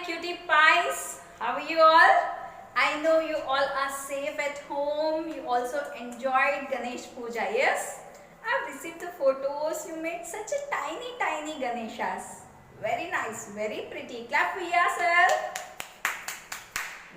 cutie pies. How are you all? I know you all are safe at home. You also enjoyed Ganesh Puja, yes? I've received the photos. You made such a tiny Ganeshas. Very nice, very pretty. Clap for yourself.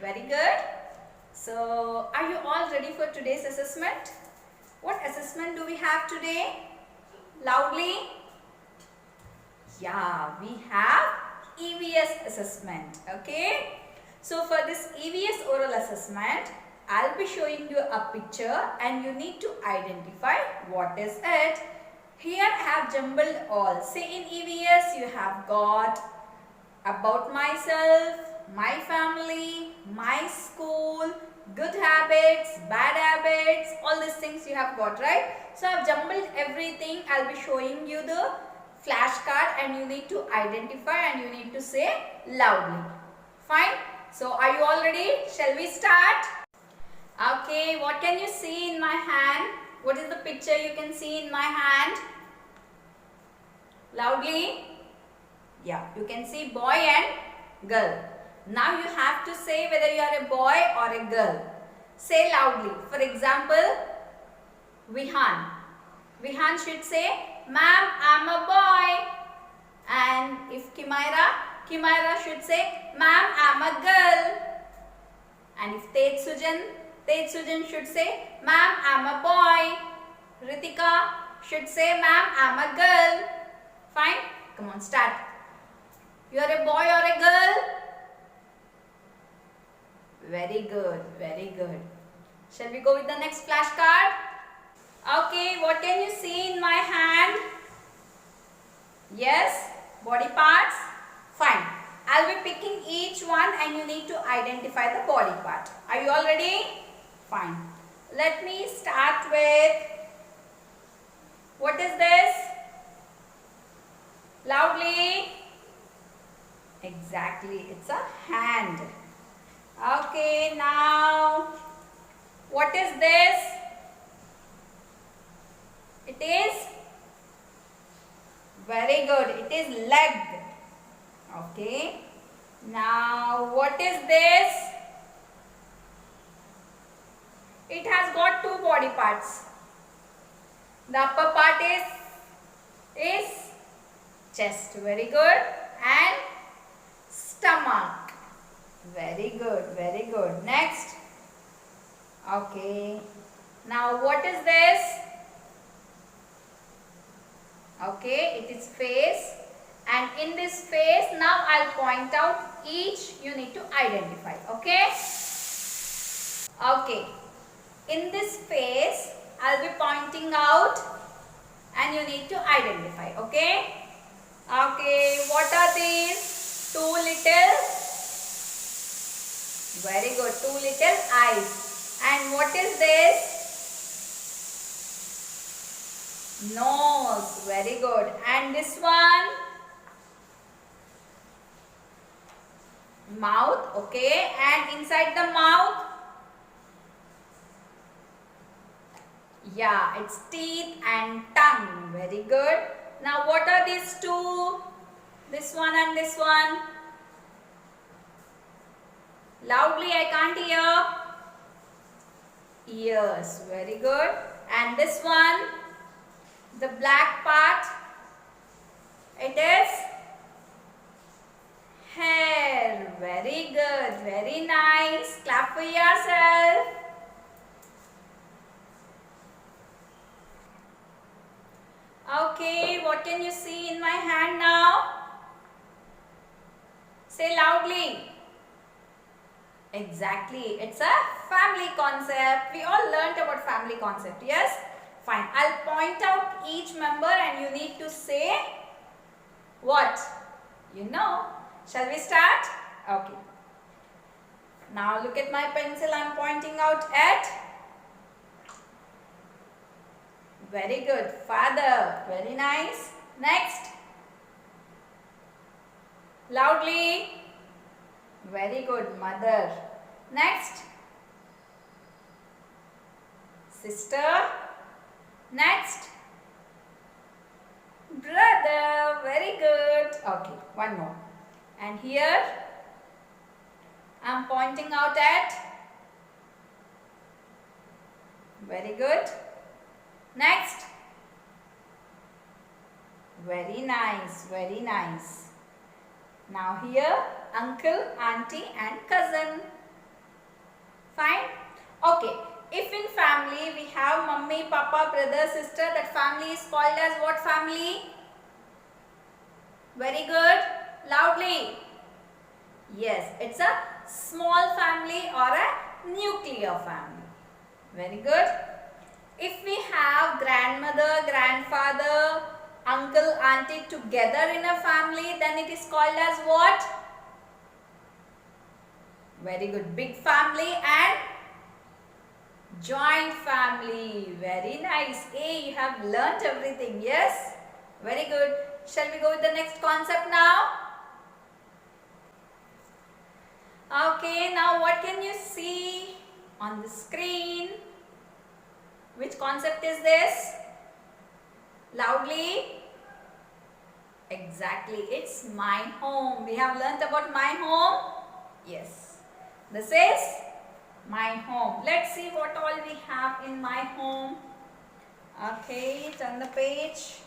Very good. So, are you all ready for today's assessment? What assessment do we have today? Loudly. Yeah, we have EVS assessment. Okay. So for this EVS oral assessment, I'll be showing you a picture and you need to identify what is it. Here I have jumbled all. Say in EVS you have got about myself, my family, my school, good habits, bad habits, all these things you have got, right? So I've jumbled everything. I'll be showing you the flashcard and you need to identify and you need to say loudly. Fine? So are you all ready? Shall we start? Okay, what can you see in my hand? What is the picture you can see in my hand? Loudly? Yeah, you can see boy and girl. Now you have to say whether you are a boy or a girl. Say loudly. For example, Vihan. Vihan should say, "Ma'am, I'm a boy." And if Kimaira should say, "Ma'am, I'm a girl." And if Tej Sujan should say, "Ma'am, I'm a boy." Ritika should say, "Ma'am, I'm a girl." Fine? Come on, start. You are a boy or a girl? Very good, very good. Shall we go with the next flashcard? Okay, what can you see in my hand? Yes, body parts? Fine. I'll be picking each one and you need to identify the body part. Are you all ready? Fine. Let me start with, what is this? Loudly. Exactly, it's a hand. Okay, now what is this? It is very good. It is leg. Okay. Now what is this? It has got two body parts. The upper part is chest. Very good. And stomach. Very good. Very good. Next. Okay. Now what is this? Okay, it is face, and in this face now I'll point out each you need to identify. Okay. Okay. In this face I'll be pointing out and you need to identify. Okay. Okay. What are these? Two little. Very good. Two little eyes. And what is this? Nose. Very good. And this one? Mouth. Okay. And inside the mouth? Yeah, it's teeth and tongue. Very good. Now what are these two? This one and this one? Loudly, I can't hear. Ears. Very good. And this one? The black part, it is hair. Very good, very nice. Clap for yourself. Okay, what can you see in my hand now? Say loudly. Exactly, it's a family concept. We all learnt about family concept, yes? Fine. I'll point out each member and you need to say what? You know. Shall we start? Okay. Now look at my pencil. I'm pointing out at. Very good. Father. Very nice. Next. Loudly. Very good. Mother. Next. Sister. Next, brother. Very good. Okay, one more. And here, I'm pointing out at. Very good. Next. Very nice, very nice. Now here, uncle, auntie and cousin. Fine. Okay. If in family we have mummy, papa, brother, sister, that family is called as what family? Very good. Loudly. Yes, it's a small family or a nuclear family. Very good. If we have grandmother, grandfather, uncle, auntie together in a family, then it is called as what? Very good. Big family and joint family. Very nice. Hey, you have learnt everything. Yes? Very good. Shall we go with the next concept now? Okay, now what can you see on the screen? Which concept is this? Loudly. Exactly. It's my home. We have learnt about my home. Yes. This is my home. Let's see what all we have in my home. Okay, turn the page.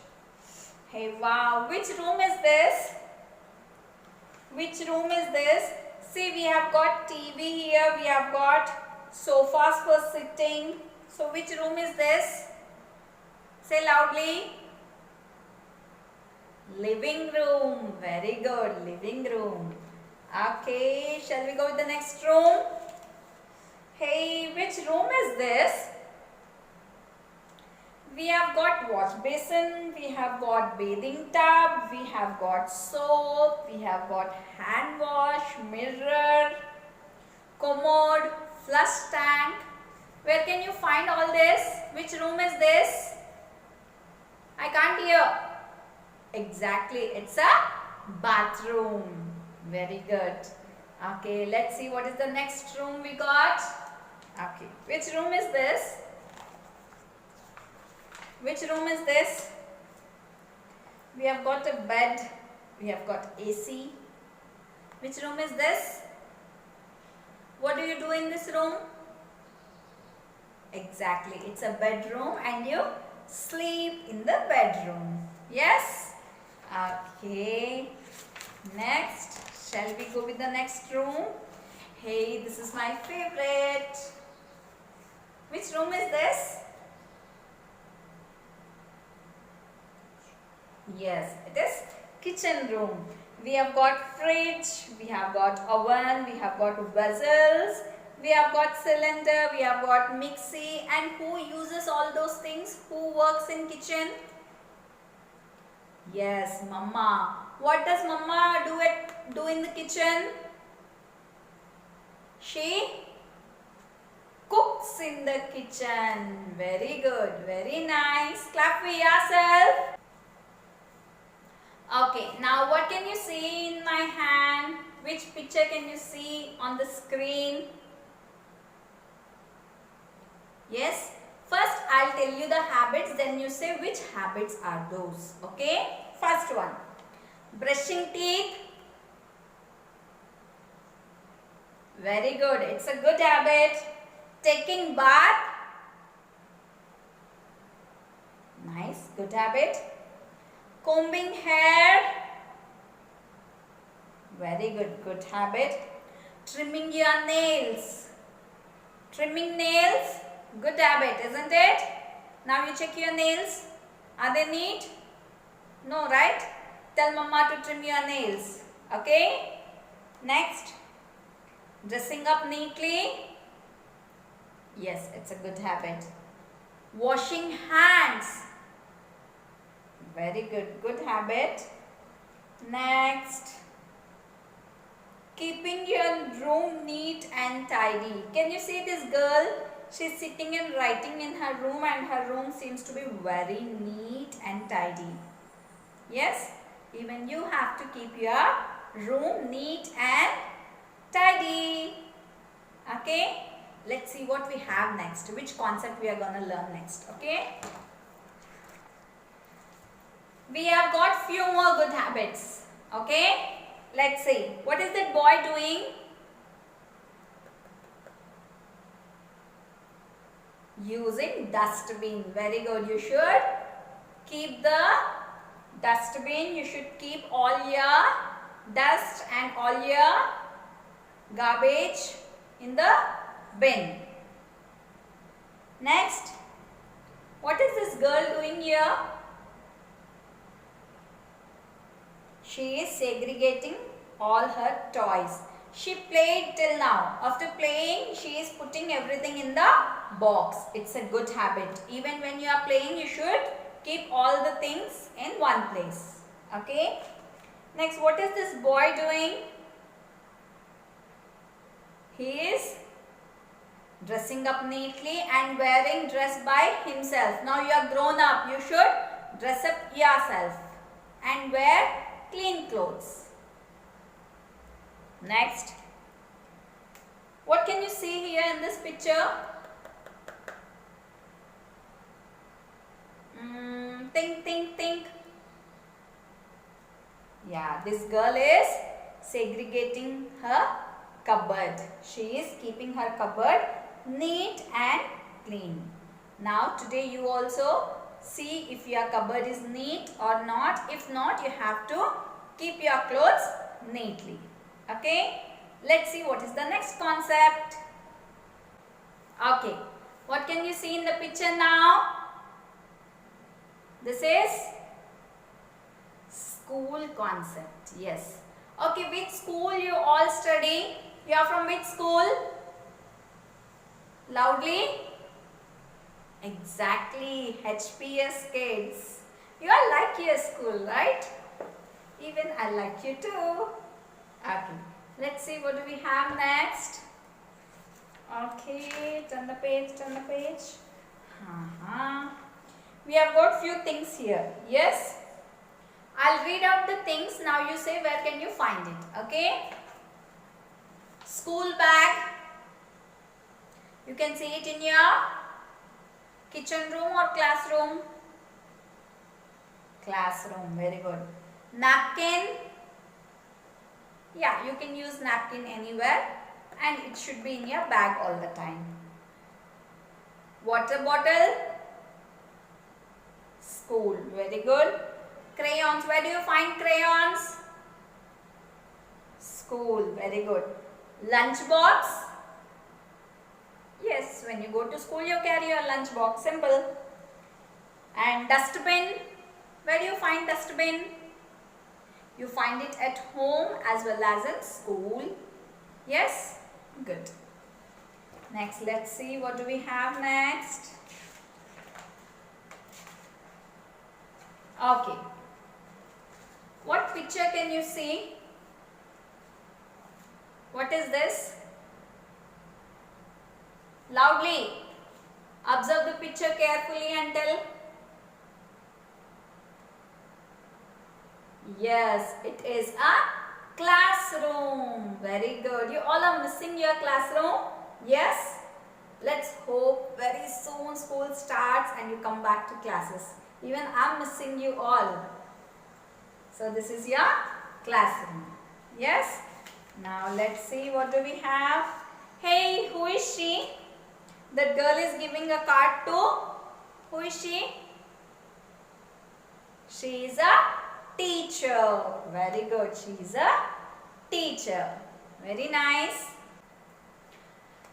Hey, wow. Which room is this? Which room is this? See, we have got TV here. We have got sofas for sitting. So, which room is this? Say loudly. Living room. Very good. Living room. Okay, shall we go with the next room? Hey, which room is this? We have got wash basin, we have got bathing tub, we have got soap, we have got hand wash, mirror, commode, flush tank. Where can you find all this? Which room is this? I can't hear. Exactly, it's a bathroom. Very good. Okay, let's see what is the next room we got. Okay, which room is this? Which room is this? We have got a bed. We have got AC. Which room is this? What do you do in this room? Exactly, it's a bedroom and you sleep in the bedroom. Yes? Okay. Next, shall we go with the next room? Hey, this is my favorite. Which room is this? Yes, it is kitchen room. We have got fridge, we have got oven, we have got vessels, we have got cylinder, we have got mixie. And who uses all those things? Who works in kitchen? Yes, mama. What does mama do in the kitchen? She cooks in the kitchen. Very good, very nice. Clap for yourself. Okay, now what can you see in my hand? Which picture can you see on the screen? Yes, first I'll tell you the habits, then you say which habits are those. Okay, first one, brushing teeth. Very good, it's a good habit. Taking bath. Nice, good habit. Combing hair. Very good, good habit. Trimming your nails. Trimming nails, good habit, isn't it? Now you check your nails. Are they neat? No, right? Tell mama to trim your nails. Okay? Next, dressing up neatly. Yes, it's a good habit. Washing hands. Very good, good habit. Next, keeping your room neat and tidy. Can you see this girl? She's sitting and writing in her room and her room seems to be very neat and tidy. Yes, even you have to keep your room neat and tidy. Okay, let's see what we have next. Which concept we are going to learn next. Okay. We have got few more good habits. Okay. Let's see. What is that boy doing? using dustbin. Very good. You should keep the dustbin. You should keep all your dust and all your garbage in the bin. Next, what is this girl doing here? She is segregating all her toys. She played till now. After playing, she is putting everything in the box. It's a good habit. Even when you are playing, you should keep all the things in one place. Okay. Next, what is this boy doing? He is dressing up neatly and wearing dress by himself. Now you are grown up. You should dress up yourself and wear clean clothes. Next, what can you see here in this picture? Think. Yeah, this girl is segregating her cupboard. She is keeping her cupboard neat and clean. Now today you also see if your cupboard is neat or not. If not, you have to keep your clothes neatly. Okay, let's see what is the next concept. Okay, what can you see in the picture now? This is school concept. Yes. Okay, which school you all study? You are from which school? Loudly. Exactly, HPS kids. You all like your school, right? Even I like you too. Okay, let's see what do we have next. Okay, turn the page. We have got few things here. Yes, I'll read out the things. Now you say where can you find it. Okay, school bag. You can see it in your kitchen room or classroom. Classroom, very good. Napkin. Yeah, you can use napkin anywhere and it should be in your bag all the time. Water bottle. School, very good. Crayons, where do you find crayons? School, very good. Lunch box. Yes, when you go to school you carry your lunch box, simple. And dustbin, where do you find dustbin? You find it at home as well as in school. Yes, good. Next, let's see what do we have next. Okay, what picture can you see? What is this? Loudly. Observe the picture carefully and tell. Yes, it is a classroom. Very good. You all are missing your classroom? Yes? Let's hope very soon school starts and you come back to classes. Even I am missing you all. So this is your classroom. Yes? Now let's see what do we have. Hey, who is she? That girl is giving a card to. Who is she? She is a teacher. Very good. She is a teacher. Very nice.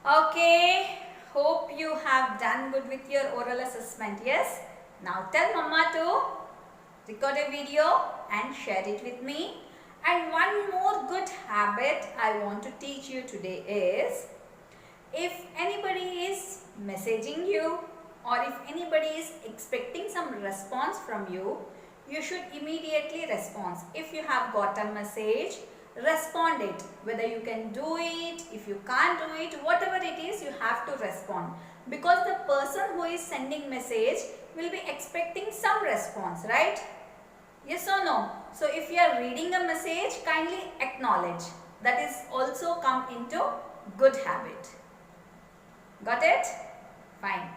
Okay. Hope you have done good with your oral assessment. Yes. Now tell Mama to record a video and share it with me. And one more good habit I want to teach you today is, if anybody is messaging you or if anybody is expecting some response from you, you should immediately respond. If you have got a message, respond it. Whether you can do it, if you can't do it, whatever it is, you have to respond. Because the person who is sending message will be expecting some response, right? Yes or no? So if you are reading a message, kindly acknowledge. That is also come into good habit. Got it? Fine.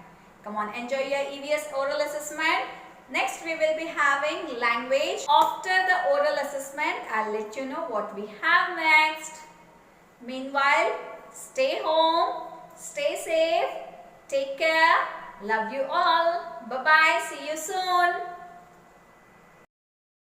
Come on, enjoy your EVS oral assessment. Next we will be having language. After the oral assessment, I'll let you know what we have next. Meanwhile, stay home, stay safe, take care. Love you all. Bye-bye. See you soon.